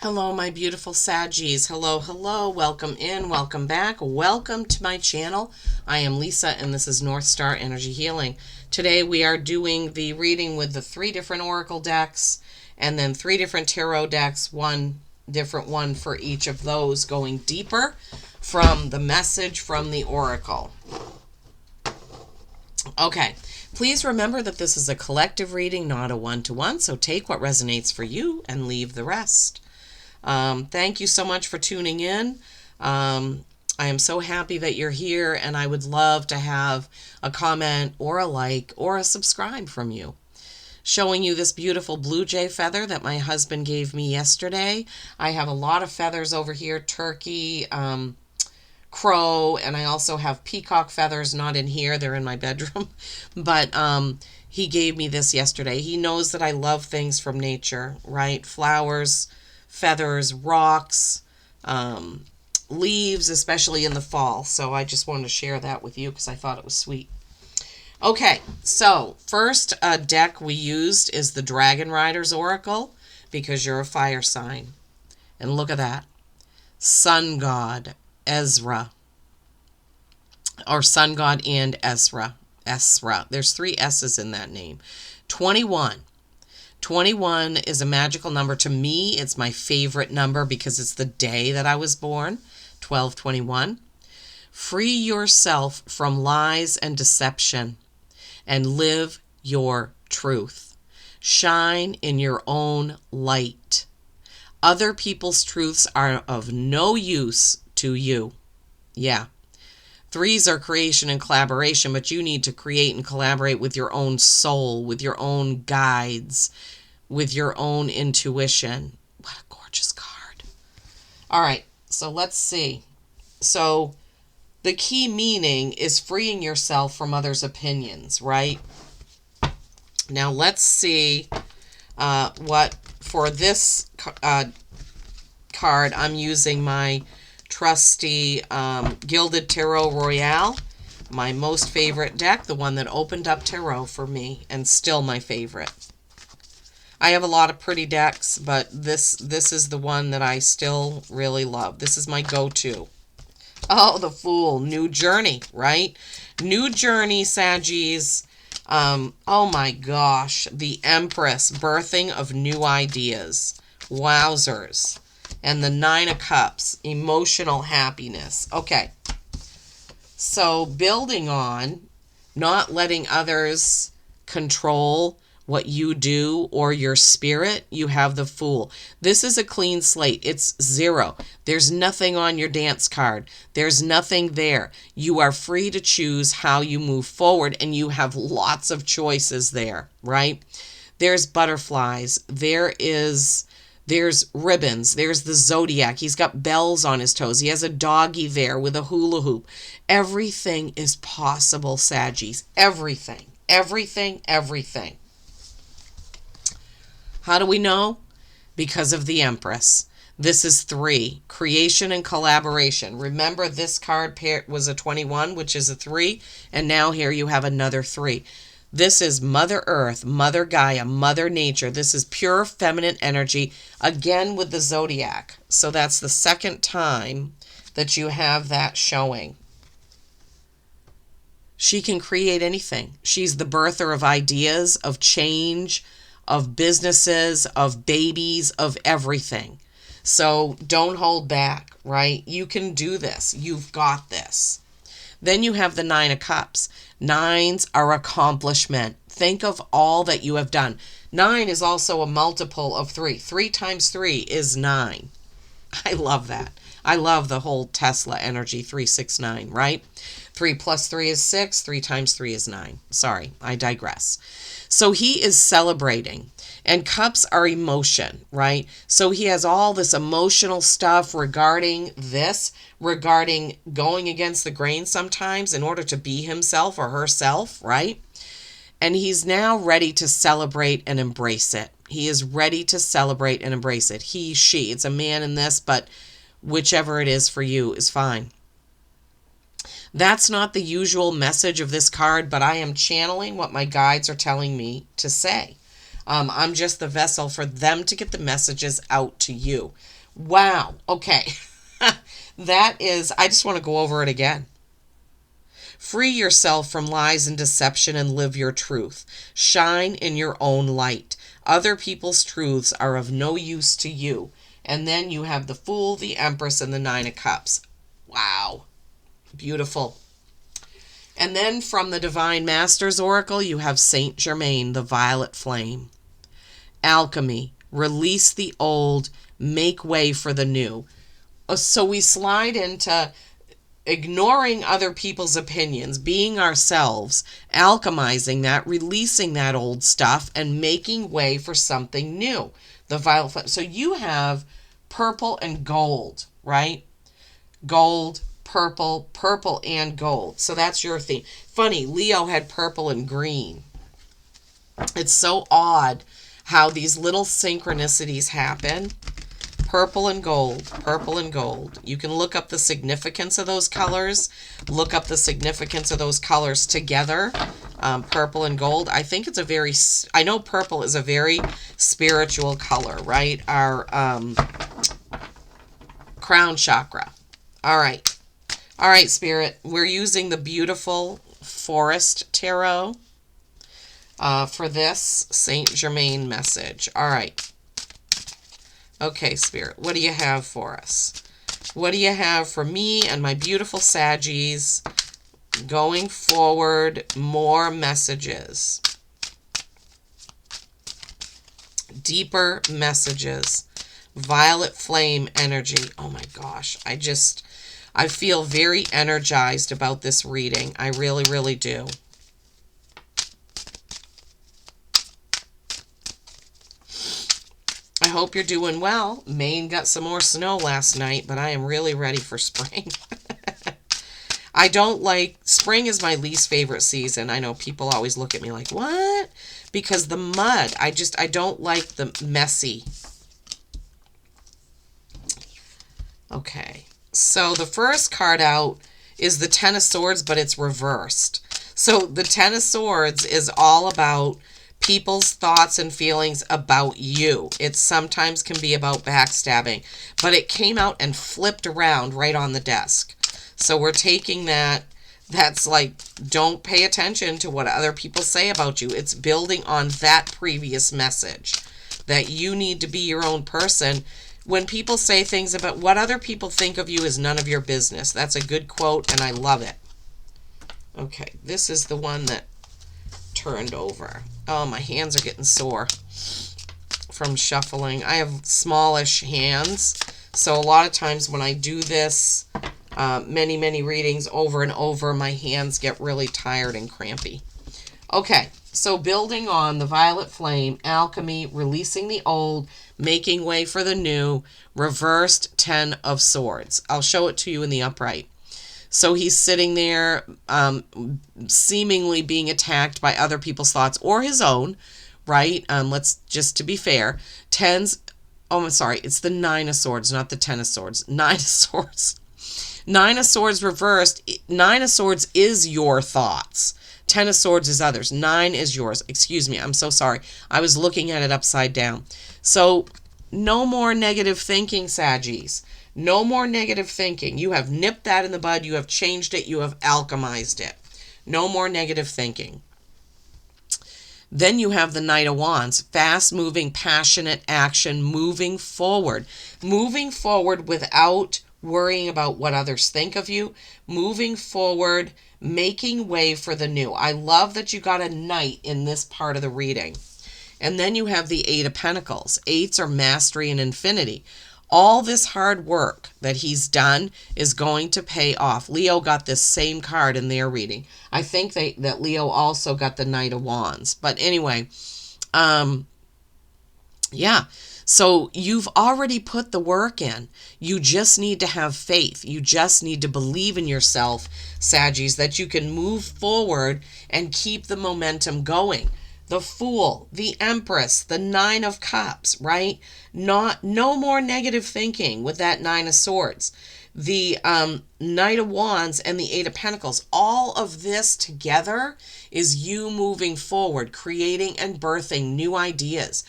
Hello, my beautiful Saggies. Hello, hello. Welcome in, welcome back. Welcome to my channel. I am Lisa, and this is North Star Energy Healing. Today we are doing the reading with the 3 different oracle decks and then 3 different tarot decks, one different one for each of those, going deeper from the message from the oracle. Okay, please remember that this is a collective reading, not a one-to-one, so take what resonates for you and leave the rest. Thank you so much for tuning in. I am so happy that you're here, and I would love to have a comment or a like or a subscribe from you. Showing you this beautiful blue jay feather that my husband gave me yesterday. I have a lot of feathers over here, turkey, crow, and I also have peacock feathers, not in here, they're in my bedroom. But he gave me this yesterday. He knows that I love things from nature, right? Flowers, feathers, rocks, leaves, especially in the fall. So I just wanted to share that with you because I thought it was sweet. Okay, so first deck we used is the Dragon Rider's Oracle because you're a fire sign. And look at that. Sun God, Ezra. Or Sun God and Ezra. Ezra. There's 3 S's in that name. 21. 21 is a magical number. To me, it's my favorite number because it's the day that I was born, 12/21. Free yourself from lies and deception and live your truth. Shine in your own light. Other people's truths are of no use to you. Yeah. 3s are creation and collaboration, but you need to create and collaborate with your own soul, with your own guides, with your own intuition. What a gorgeous card. All right, so let's see. So the key meaning is freeing yourself from others' opinions, right? Now let's see what for this card I'm using my trusty Gilded Tarot Royale, my most favorite deck, the one that opened up tarot for me and still my favorite. I have a lot of pretty decks, but this is the one that I still really love. This is my go-to. Oh, the Fool. New journey, right? New journey, Saggies. Oh my gosh. The Empress. Birthing of new ideas. Wowzers. And the 9 of Cups. Emotional happiness. Okay. So building on not letting others control what you do or your spirit, you have the Fool. This is a clean slate. It's 0. There's nothing on your dance card. There's nothing there. You are free to choose how you move forward, and you have lots of choices there, right? There's butterflies. There's ribbons. There's the zodiac. He's got bells on his toes. He has a doggy there with a hula hoop. Everything is possible, Saggies. Everything. Everything. Everything. How do we know? Because of the Empress. This is 3. Creation and collaboration. Remember, this card pair was a 21, which is a 3. And now here you have another 3. This is Mother Earth, Mother Gaia, Mother Nature. This is pure feminine energy, again with the zodiac. So that's the second time that you have that showing. She can create anything. She's the birther of ideas, of change, of businesses, of babies, of everything. So don't hold back, right? You can do this. You've got this. Then you have the 9 of Cups. 9s are accomplishment. Think of all that you have done. 9 is also a multiple of 3. 3 times 3 is 9. I love that. I love the whole Tesla energy, 369, right? 3 plus 3 is 6. 3 times 3 is 9. Sorry, I digress. So he is celebrating. And cups are emotion, right? So he has all this emotional stuff regarding this, regarding going against the grain sometimes in order to be himself or herself, right? And he's now ready to celebrate and embrace it. He is ready to celebrate and embrace it. He, she, it's a man in this, but whichever it is for you is fine. That's not the usual message of this card, but I am channeling what my guides are telling me to say. I'm just the vessel for them to get the messages out to you. Wow. Okay. That is, I just want to go over it again. Free yourself from lies and deception and live your truth. Shine in your own light. Other people's truths are of no use to you. And then you have the Fool, the Empress, and the Nine of Cups. Wow. Beautiful. And then from the Divine Masters Oracle, you have Saint Germain, the Violet Flame. Alchemy. Release the old. Make way for the new. So we slide into ignoring other people's opinions, being ourselves, alchemizing that, releasing that old stuff, and making way for something new. The Violet Flame. So you have purple and gold, right? Gold, purple, purple and gold. So that's your theme. Funny, Leo had purple and green. It's so odd how these little synchronicities happen. Purple and gold, purple and gold. You can look up the significance of those colors. Look up the significance of those colors together. Purple and gold. I think it's a very, I know purple is a very spiritual color, right? Our crown chakra. All right. All right, Spirit. We're using the beautiful Forest Tarot for this Saint Germain message. All right. Okay, Spirit, what do you have for us? What do you have for me and my beautiful Saggies going forward? More messages. Deeper messages. Violet flame energy. Oh my gosh. I feel very energized about this reading. I really, really do. I hope you're doing well. Maine got some more snow last night, but I am really ready for spring. I don't like, spring is my least favorite season. I know people always look at me like, what? Because the mud, I don't like the messy. Okay, so the first card out is the Ten of Swords, but it's reversed. So the Ten of Swords is all about people's thoughts and feelings about you. It sometimes can be about backstabbing, but it came out and flipped around right on the desk. So we're taking that. That's like, don't pay attention to what other people say about you. It's building on that previous message that you need to be your own person. When people say things about what other people think of you is none of your business. That's a good quote, and I love it. Okay, this is the one that turned over. Oh, my hands are getting sore from shuffling. I have smallish hands, so a lot of times when I do this, many readings over and over, my hands get really tired and crampy. Okay, so building on the Violet Flame, Alchemy, releasing the old, making way for the new, reversed Ten of Swords. I'll show it to you in the upright. So he's sitting there seemingly being attacked by other people's thoughts or his own, right? Let's just to be fair. I'm sorry, it's the Nine of Swords, not the Ten of Swords. Nine of Swords. Nine of Swords reversed. Nine of Swords is your thoughts. Ten of Swords is others. Nine is yours. Excuse me, I'm so sorry. I was looking at it upside down. So no more negative thinking, Saggies. No more negative thinking. You have nipped that in the bud. You have changed it. You have alchemized it. No more negative thinking. Then you have the Knight of Wands. Fast-moving, passionate action, moving forward. Moving forward without worrying about what others think of you. Moving forward, making way for the new. I love that you got a Knight in this part of the reading. And then you have the Eight of Pentacles. Eights are mastery and infinity. All this hard work that he's done is going to pay off. Leo got this same card in their reading. I think that Leo also got the Knight of Wands. But anyway, yeah. So you've already put the work in. You just need to have faith. You just need to believe in yourself, Saggies, that you can move forward and keep the momentum going. The Fool, the Empress, the Nine of Cups, right? No more negative thinking with that Nine of Swords. The Knight of Wands and the Eight of Pentacles, all of this together is you moving forward, creating and birthing new ideas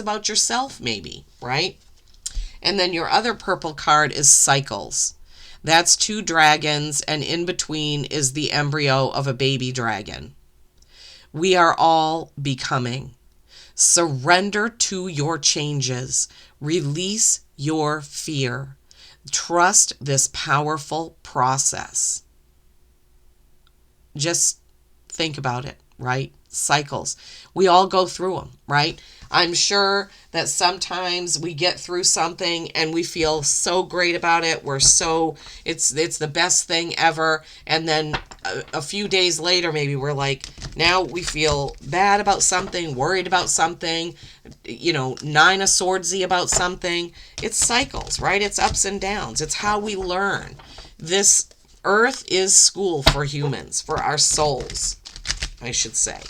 about yourself maybe, right? And then your other purple card is cycles. That's two dragons, and in between is the embryo of a baby dragon. We are all becoming. Surrender to your changes. Release your fear. Trust this powerful process. Just think about it, right? Cycles. We all go through them, right? I'm sure that sometimes we get through something and we feel so great about it. It's the best thing ever. And then a few days later, maybe we're like, now we feel bad about something, worried about something, Nine of Swordsy about something. It's cycles, right? It's ups and downs. It's how we learn. This earth is school for humans, for our souls, I should say.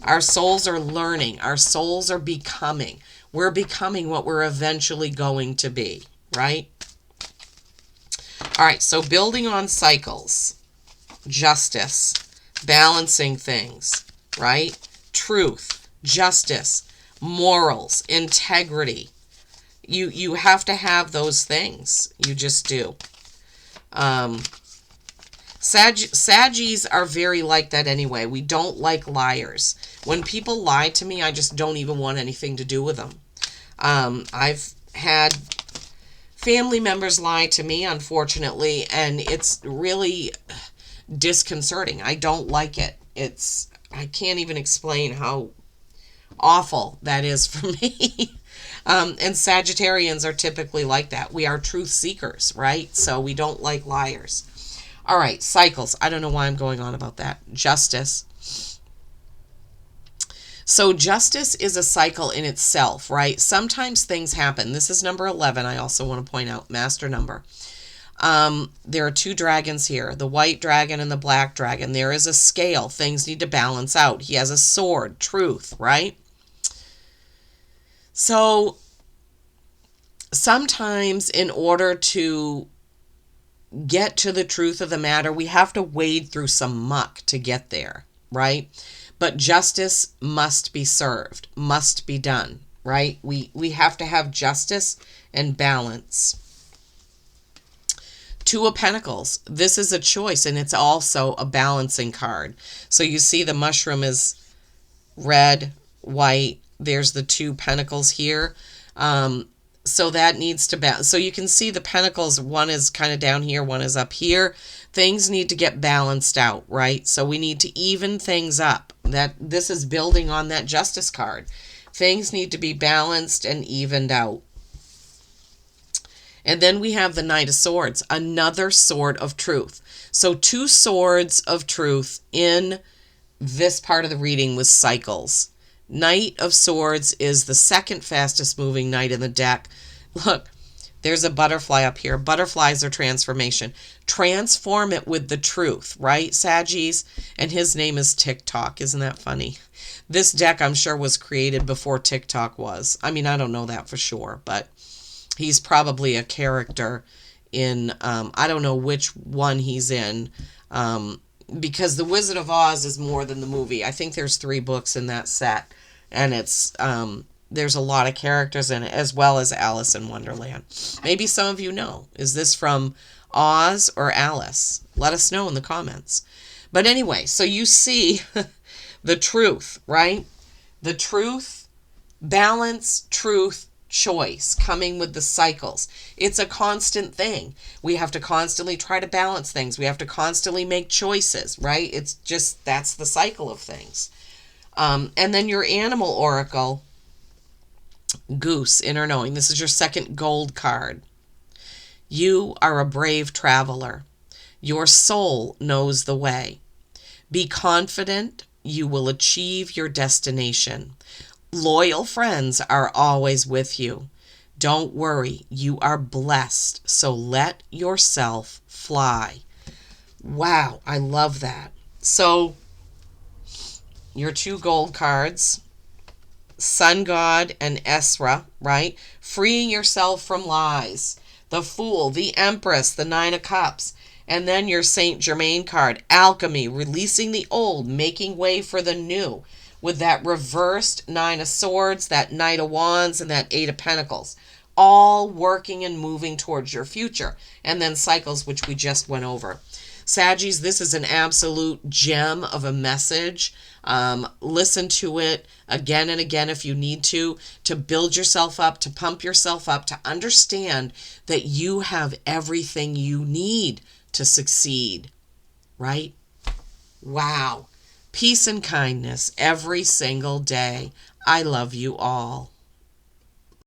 Our souls are learning. Our souls are becoming. We're becoming what we're eventually going to be, right? All right, so building on cycles, justice, balancing things, right? Truth, justice, morals, integrity. You have to have those things. You just do. Saggies are very like that anyway. We don't like liars. When people lie to me, I just don't even want anything to do with them. I've had family members lie to me, unfortunately, and it's really disconcerting. I don't like it. I can't even explain how awful that is for me. And Sagittarians are typically like that. We are truth seekers, right? So we don't like liars. All right, cycles. I don't know why I'm going on about that. Justice. So justice is a cycle in itself, right? Sometimes things happen. This is number 11. I also want to point out, master number. There are two dragons here, the white dragon and the black dragon. There is a scale. Things need to balance out. He has a sword, truth, right? So sometimes in order to get to the truth of the matter, we have to wade through some muck to get there, right? But justice must be served, must be done, right? We have to have justice and balance. Two of Pentacles. This is a choice, and it's also a balancing card. So you see the mushroom is red, white. There's the two pentacles here. So that needs to balance. So you can see the pentacles, one is kind of down here, one is up here. Things need to get balanced out, right? So we need to even things up. This is building on that justice card. Things need to be balanced and evened out. And then we have the Knight of Swords, another sword of truth. So two swords of truth in this part of the reading with cycles. Knight of Swords is the second fastest moving knight in the deck. Look, there's a butterfly up here. Butterflies are transformation. Transform it with the truth, right, Saggies? And his name is TikTok. Isn't that funny? This deck, I'm sure, was created before TikTok was. I mean, I don't know that for sure, but he's probably a character in, I don't know which one he's in, because The Wizard of Oz is more than the movie. I think there's 3 books in that set, and it's there's a lot of characters in it, as well as Alice in Wonderland. Maybe some of you know. Is this from Oz or Alice? Let us know in the comments. But anyway, so you see the truth, right? The truth, balance, truth, choice coming with the cycles. It's a constant thing. We have to constantly try to balance things. We have to constantly make choices, right? It's just, that's the cycle of things. And then your animal oracle, Goose, Inner Knowing. This is your second gold card. You are a brave traveler. Your soul knows the way. Be confident you will achieve your destination. Loyal friends are always with you. Don't worry, you are blessed, so let yourself fly. Wow, I love that. So, your 2 gold cards, Sun God and Esra, right? Freeing yourself from lies. the Fool, the Empress, the Nine of Cups. And then your Saint Germain card, Alchemy, releasing the old, making way for the new, with that reversed Nine of Swords, that Knight of Wands, and that Eight of Pentacles, all working and moving towards your future. And then cycles, which we just went over. Saggies, this is an absolute gem of a message. Listen to it again and again if you need to build yourself up, to pump yourself up, to understand that you have everything you need to succeed, right? Wow. Peace and kindness every single day. I love you all.